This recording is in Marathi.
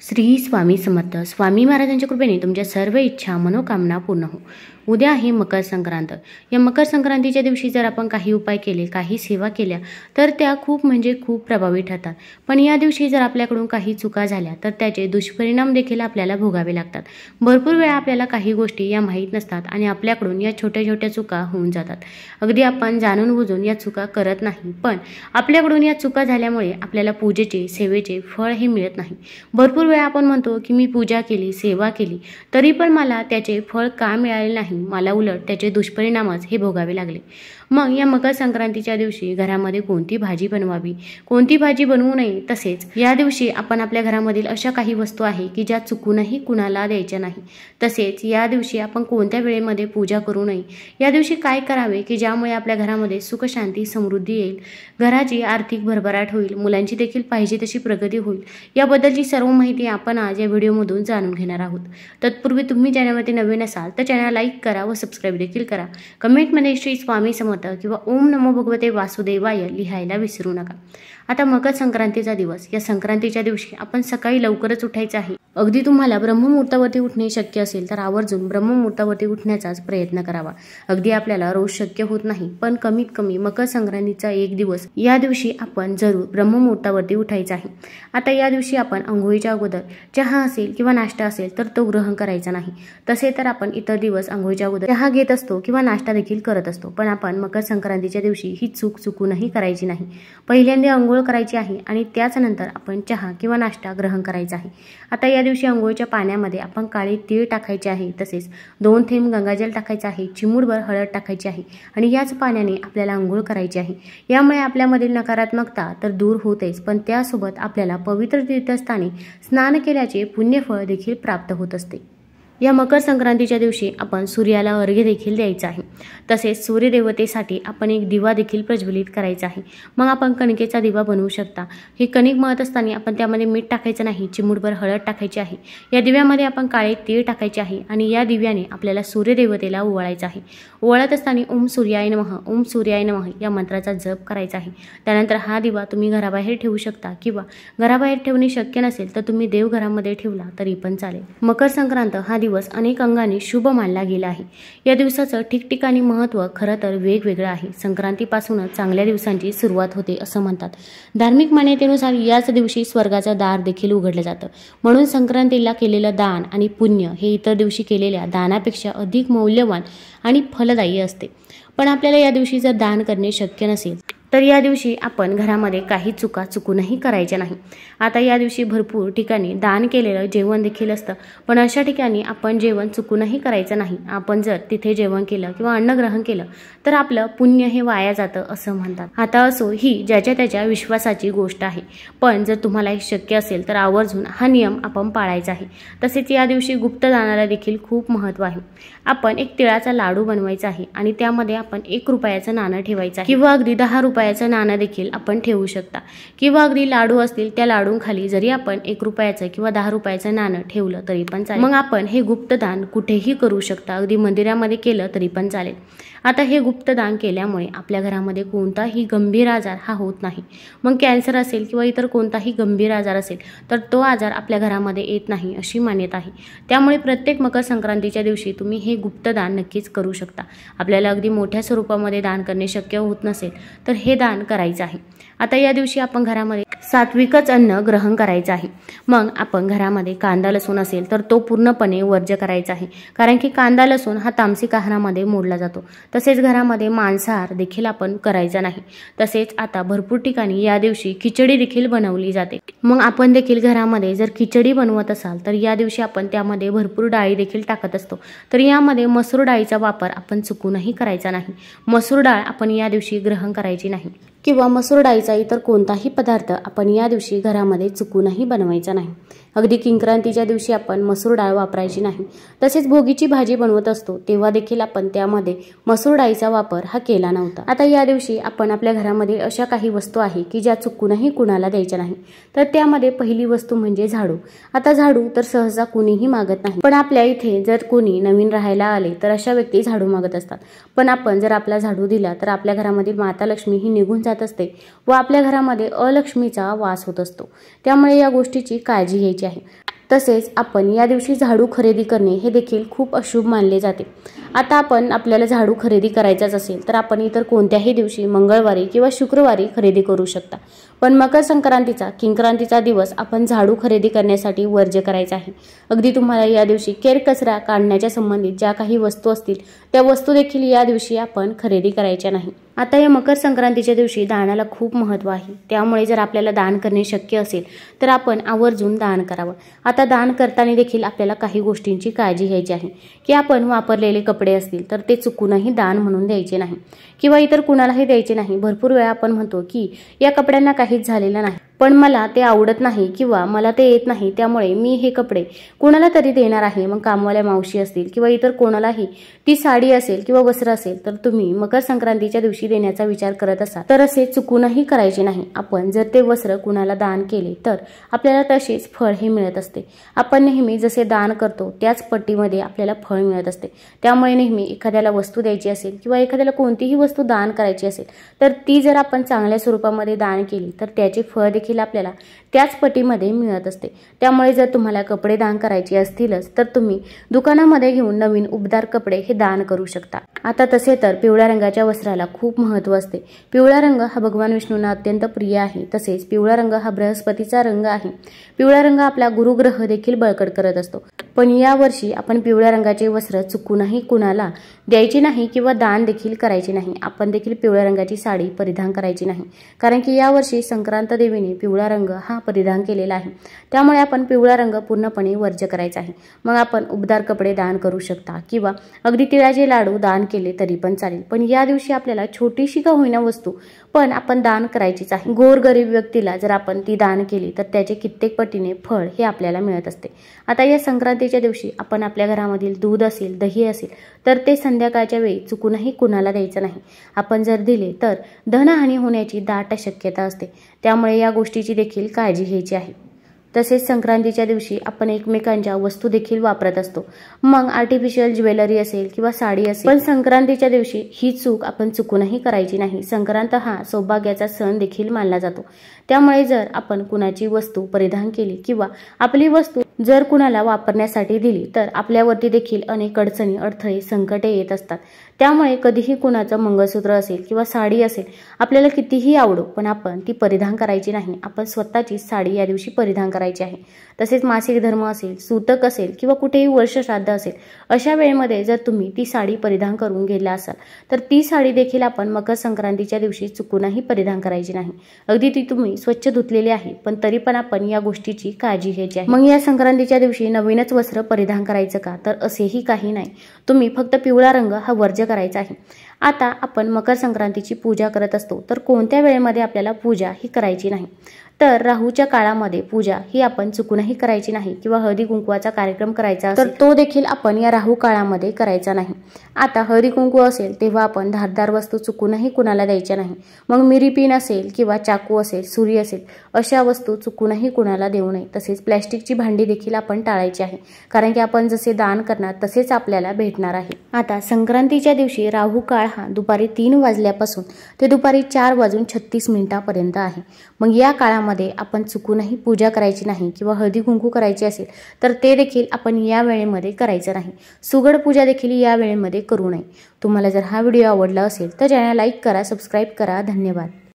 श्री स्वामी समर्थ. स्वामी महाराजांच्या कृपेने तुमच्या सर्व इच्छा मनोकामना पूर्ण हो. उद्या आहे मकर संक्रांत. या मकर संक्रांतीच्या दिवशी जर आपण काही उपाय केले, काही सेवा केल्या तर त्या खूप प्रभावी ठरतात. पण या दिवशी जर आपल्याकडून काही चुका झाल्या तर त्याचे दुष्परिणाम देखील आपल्याला भोगावे लागतात. भरपूर वेळा आपल्याला काही गोष्टी या माहीत नसतात आणि आपल्याकडून या छोट्या चुका होऊन जातात. अगदी आपण जाणून बुजून या चुका करत नाही, पण आपल्याकडून या चुका झाल्यामुळे आपल्याला पूजेचे, सेवेचे फळ हे मिळत नाही. भरपूर वेळा आपण म्हणतो की मी पूजा केली, सेवा केली, तरी पण मला त्याचे फळ का मिळाले नाही, मला उलट त्याचे दुष्परिणामच हे भोगावे लागले. मग या मकर संक्रांतीच्या दिवशी घरामध्ये कोणती भाजी बनवावी, कोणती भाजी बनवू नये, तसेच या दिवशी आपण आपल्या घरामधील अशा काही वस्तू आहे की ज्या चुकूनही कुणाला द्यायच्या नाही. तसेच या दिवशी आपण कोणत्या वेळेमध्ये पूजा करू नये, या दिवशी काय करावे की ज्यामुळे आपल्या घरामध्ये सुख, शांती, समृद्धी येईल, घराची आर्थिक भरभराट होईल, मुलांची देखील पाहिजे तशी प्रगती होईल, याबद्दलची सर्व माहिती आपण आज या व्हिडिओमधून जाणून घेणार आहोत. तत्पूर्वी तुम्ही चॅनलमध्ये नवीन असाल तर चॅनल लाईक करा व सबस्क्राईब देखील करा. कमेंटमध्ये श्री स्वामी समर्थ किंवा ओम नमो भगवते वासुदेवाय लिहायला विसरू नका. आता मकर संक्रांतीचा दिवस. या संक्रांतीच्या दिवशी आपण सकाळी लवकरच उठायचं आहे. अगदी तुम्हाला ब्रह्ममुहूर्तावरती उठणे शक्य असेल तर आवर्जून ब्रह्ममुहूर्तावरती उठण्याचाच प्रयत्न करावा. अगदी आपल्याला रोज शक्य होत नाही, पण कमीत कमी मकर संक्रांतीचा एक दिवस या दिवशी आपण जरूर ब्रह्ममुहूर्तावरती उठायचं आहे. आता या दिवशी आपण अंघोळीच्या अगोदर चहा असेल किंवा नाश्ता असेल तर तो ग्रहण करायचा नाही. तसे तर आपण इतर दिवस अंघोळीच्या अगोदर चहा घेत असतो किंवा नाश्ता देखील करत असतो, पण आपण मकर संक्रांतीच्या दिवशी ही चूक चुकूनही करायची नाही. पहिल्यांदा अंघोळ करायची आहे आणि त्याच नंतर आपण चहा किंवा नाश्ता ग्रहण करायचा आहे. आता या दिवशी अंघोळीच्या पाण्यामध्ये आपण काळे तीळ टाकायचे आहे, तसेच 2 थेंब गंगाजल टाकायचे आहे, चिमूटभर हळद टाकायची आहे आणि याच पाण्याने आपल्याला अंघोळ करायची आहे. यामुळे आपल्यामधील नकारात्मकता तर दूर होतेच, पण त्यासोबत आपल्याला पवित्र तीर्थस्थानी स्नान केल्याचे पुण्यफळ देखील प्राप्त होत असते. या मकर संक्रांतीच्या दिवशी आपण सूर्याला अर्घ्य देखील द्यायचं आहे. तसेच सूर्यदेवतेसाठी आपण एक दिवा देखील प्रज्वलित करायचा आहे. मग आपण कणकेचा दिवा बनवू शकता. हे कणिक मळत असताना आपण त्यामध्ये मीठ टाकायचं नाही, चिमूटभर हळद टाकायची आहे. या दिव्यामध्ये आपण काळे तीळ टाकायचे आहे आणि या दिव्याने आपल्याला सूर्यदेवतेला ओवाळायचं आहे. ओवाळत असताना ओम सूर्याय नमः, ओम सूर्याय नमः या मंत्राचा जप करायचा आहे. त्यानंतर हा दिवा तुम्ही घराबाहेर ठेवू शकता किंवा घराबाहेर ठेवणे शक्य नसेल तर तुम्ही देवघरामध्ये ठेवला तरी पण चालेल. मकर संक्रांत हा दिवस अनेक अंगाने शुभ मानला गेला आहे. या दिवसाचं ठिकठिकाणी महत्त्व खरं तर वेगवेगळं आहे. संक्रांतीपासूनच चांगल्या दिवसांची सुरुवात होते असं म्हणतात. धार्मिक मान्यतेनुसार याच दिवशी स्वर्गाचं दार देखील उघडलं जातं. म्हणून संक्रांतीला केलेलं दान आणि पुण्य हे इतर दिवशी केलेल्या दानापेक्षा अधिक मौल्यवान आणि फलदायी असते. पण आपल्याला या दिवशी जर दान करणे शक्य नसेल तर या दिवशी आपण घरामध्ये काही चुका चुकूनही करायच्या नाही. आता या दिवशी भरपूर ठिकाणी दान केलेलं जेवण देखील असतं, पण अशा ठिकाणी आपण जेवण चुकूनही करायचं नाही. आपण जर तिथे जेवण केलं किंवा अन्नग्रहण केलं तर आपलं पुण्य हे वाया जातं असं म्हणतात. आता असो, ही ज्याच्या त्याच्या विश्वासाची गोष्ट आहे, पण जर तुम्हाला हे शक्य असेल तर आवर्जून हा नियम आपण पाळायचा आहे. तसेच या दिवशी गुप्त दानाला देखील खूप महत्त्व आहे. आपण एक तिळाचा लाडू बनवायचा आहे आणि त्यामध्ये आपण 1 रुपयाचं नाणं ठेवायचं आहे किंवा अगदी 10 रुपयाचं नाणं देखील आपण ठेवू शकता. किंवा अगदी लाडू असतील त्या लाडूंखाली जरी आपण 1 रुपयाचं किंवा 10 रुपयाचं नाणं ठेवलं तरी पण चालेल. मग आपण हे गुप्तदान कुठेही करू शकता, अगदी मंदिरामध्ये केलं तरी पण चालेल. आता हे गुप्तदान केल्यामुळे आपल्या घरामध्ये कोणताही गंभीर आजार हा होत नाही. मग कॅन्सर असेल किंवा इतर कोणताही गंभीर आजार असेल तर तो आजार आपल्या घरामध्ये येत नाही अशी मान्यता आहे. त्यामुळे प्रत्येक मकर संक्रांतीच्या दिवशी तुम्ही हे गुप्तदान नक्कीच करू शकता. आपल्याला अगदी मोठ्या स्वरूपामध्ये दान करणे शक्य होत नसेल तर हे दान करायचं आहे. आता या दिवशी आपण घरामध्ये सात्विकच अन्न ग्रहण करायचं आहे. मग आपण घरामध्ये कांदा लसूण असेल तर तो पूर्णपणे वर्ज्य करायचा आहे, कारण की कांदा लसूण हा तामसिक आहारामध्ये मोडला जातो. तसेच घरामध्ये मांसाहार देखील आपण करायचा नाही. तसेच आता भरपूर ठिकाणी या दिवशी खिचडी देखील बनवली जाते. मग आपण देखील घरामध्ये जर खिचडी बनवत असाल तर या दिवशी आपण त्यामध्ये भरपूर डाळी देखील टाकत असतो. तर यामध्ये मसूर डाळीचा वापर आपण चुकूनही करायचा नाही. मसूर डाळ आपण या दिवशी ग्रहण करायची नाही किंवा मसूर डाळीचा इतर कोणताही पदार्थ आपण या दिवशी घरामध्ये चुकूनही बनवायचा नाही. अगदी किंक्रांतीच्या दिवशी आपण मसूर डाळ वापरायची नाही. तसेच भोगीची भाजी बनवत असतो तेव्हा देखील आपण त्यामध्ये मसूर डाळीचा वापर हा केला नव्हता. आता या दिवशी आपण आपल्या घरामध्ये अशा काही वस्तू आहे की ज्या चुकूनही कुणाला द्यायच्या नाही. तर त्यामध्ये पहिली वस्तू म्हणजे झाडू. आता झाडू तर सहसा कुणीही मागत नाही, पण आपल्या इथे जर कोणी नवीन राहायला आले तर अशा व्यक्ती झाडू मागत असतात. पण आपण जर आपला झाडू दिला तर आपल्या घरामधील माता लक्ष्मी ही निघून जात असते व आपल्या घरामध्ये अलक्ष्मीचा वास होत असतो. त्यामुळे या गोष्टीची काळजी घ्यायची आहे. तसेच आपण या दिवशी झाडू खरेदी करणे हे देखील खूप अशुभ मानले जाते। आता आपल्याला झाडू खरेदी करायचाच असेल तर आपण इतर कोणत्याही दिवशी मंगळवारी किंवा शुक्रवारी खरेदी करू शकता, पण मकर संक्रांतीचा किंक्रांतीचा दिवस आपण झाडू खरेदी करण्यासाठी वर्ज्य करायचा आहे। अगदी तुम्हाला या दिवशी केरकचरा काढण्याच्या संबंधित ज्या काही वस्तू असतील त्या वस्तू देखील या दिवशी आपण खरेदी करायच्या नाही। आता या मकर संक्रांतीच्या दिवशी दानाला खूप महत्त्व आहे, त्यामुळे जर आपल्याला दान करणे शक्य असेल तर आपण आवर्जून दान करावं। आता दान करताना देखील आपल्याला काही गोष्टींची काळजी घ्यायची आहे की आपण वापरलेले कपडे असतील तर ते चुकूनही दान म्हणून द्यायचे नाही किंवा इतर कुणालाही द्यायचे नाही। भरपूर वेळा आपण म्हणतो की या कपड्यांना काहीच झालेलं नाही, पण मला ते आवडत नाही किंवा मला ते येत नाही, त्यामुळे मी हे कपडे कोणाला तरी देणार आहे। मग कामवाल्या मावशी असतील किंवा इतर कोणालाही ती साडी असेल किंवा वस्त्र असेल तर तुम्ही मकर संक्रांतीच्या दिवशी देण्याचा विचार करत असाल तर असे चुकूनही करायचे नाही। आपण जर ते वस्त्र कुणाला दान केले तर आपल्याला तसेच फळ हे मिळत असते। आपण नेहमी जसे दान करतो त्याच पट्टीमध्ये आपल्याला फळ मिळत असते। त्यामुळे नेहमी एखाद्याला वस्तू द्यायची असेल किंवा एखाद्याला कोणतीही वस्तू दान करायची असेल तर ती जर आपण चांगल्या स्वरूपामध्ये दान केली तर त्याचे फळ देखील आपल्याला त्याच पट्टीमध्ये मिळत असते। त्यामुळे जर तुम्हाला कपडे दान करायचे असतीलच तर तुम्ही दुकानामध्ये घेऊन नवीन उबदार कपडे हे दान करू शकता। आता तसे तर पिवळ्या रंगाच्या वस्त्राला खूप महत्त्व असते। पिवळा रंग हा भगवान विष्णूंना अत्यंत प्रिय आहे, तसेच पिवळा रंग हा बृहस्पतीचा रंग आहे। पिवळा रंग आपला गुरुग्रह देखील बळकट करत असतो, पण या वर्षी आपण पिवळ्या रंगाचे वस्त्र चुकूनही कुणाला द्यायचे नाही किंवा दान देखील करायचे नाही। आपण देखील पिवळ्या रंगाची साडी परिधान करायची नाही, कारण की या वर्षी संक्रांत देवीने पिवळा रंग हा परिधान केलेला आहे, त्यामुळे आपण पिवळा रंग पूर्णपणे वर्ज्य करायचा आहे। मग आपण उबदार कपडे दान करू शकता किंवा अगदी तिळाचे लाडू दान केले तरी पण चालेल, पण या दिवशी आपल्याला छोटीशी का होईना वस्तू पण आपण दान करायचीच आहे। गोरगरीब व्यक्तीला जर आपण ती दान केली तर त्याचे कित्येक पटीने फळ हे आपल्याला मिळत असते। आता या संक्रांतीच्या दिवशी आपण आपल्या घरामधील दूध असेल, दही असेल तर ते संध्याकाळच्या वेळी चुकूनही कुणाला द्यायचं नाही। आपण जर दिले तर धनहानी होण्याची दाट शक्यता असते, त्यामुळे या गोष्टीची देखील काळजी घ्यायची आहे। तसेच संक्रांतीच्या दिवशी आपण एकमेकांच्या वस्तू देखील वापरत असतो, मग आर्टिफिशियल ज्वेलरी असेल किंवा साडी असेल, पण संक्रांतीच्या दिवशी ही चूक आपण चुकूनही करायची नाही। संक्रांत हा सौभाग्याचा सण देखील मानला जातो, त्यामुळे जर आपण कुणाची वस्तू परिधान केली किंवा आपली वस्तू जर कुणाला वापरण्यासाठी दिली तर आपल्यावरती देखील अनेक अडचणी, अडथळे, संकटे येत असतात। त्यामुळे कधीही कुणाचं मंगळसूत्र असेल किंवा साडी असेल आपल्याला कितीही आवडो पण आपण ती परिधान करायची नाही। आपण स्वतःची साडी या दिवशी परिधान करायची आहे। तसेच मासिक धर्म असेल, सूतक असेल किंवा कुठेही वर्षश्राद्ध असेल, अशा वेळेमध्ये जर तुम्ही ती साडी परिधान करून गेला असाल तर ती साडी देखील आपण मकर संक्रांतीच्या दिवशी चुकूनही परिधान करायची नाही। अगदी ती तुम्ही स्वच्छ धुतलेली आहे, पण तरी पण आपण या गोष्टीची काळजी घ्यायची आहे। मग या संक्रांतीच्या दिवशी नवीनच वस्त्र परिधान करायचं का, तर असेही काही नाही। तुम्ही फक्त पिवळा रंग हा वर्ज्य करायचा आहे। आता आपण मकर संक्रांतीची पूजा करत असतो तर कोणत्या वेळेमध्ये आपल्याला पूजा ही करायची नाही, तर राहूच्या काळामध्ये पूजा ही आपण चुकूनही करायची नाही किंवा हळदी कुंकवाचा कार्यक्रम करायचा असेल तर तो देखील आपण या राहू काळामध्ये करायचा नाही। आता हळदी कुंकू असेल तेव्हा आपण धारदार वस्तू चुकूनही कुणाला द्यायच्या नाही। मग मिरी पिन असेल किंवा चाकू असेल, सुरी असेल, अशा वस्तू चुकूनही कुणाला देऊ नये। तसेच प्लॅस्टिकची भांडी देखील आपण टाळायची आहे, कारण की आपण जसे दान करणार तसेच आपल्याला भेटणार आहे। आता संक्रांतीच्या दिवशी राहू काळ हा दुपारी 3 वाजल्यापासून ते दुपारी 4:36 पर्यंत आहे। मग या काळामध्ये आपण चुकूनही पूजा करायची नाही किंवा हळदी कुंकू करायची असेल तर ते देखील आपण या वेळेमध्ये करायचं नाही। सुगड पूजा देखील या वेळेमध्ये करू नये। तुम्हाला जर हा व्हिडिओ आवडला असेल तर चॅनल लाईक करा, सबस्क्राईब करा। धन्यवाद।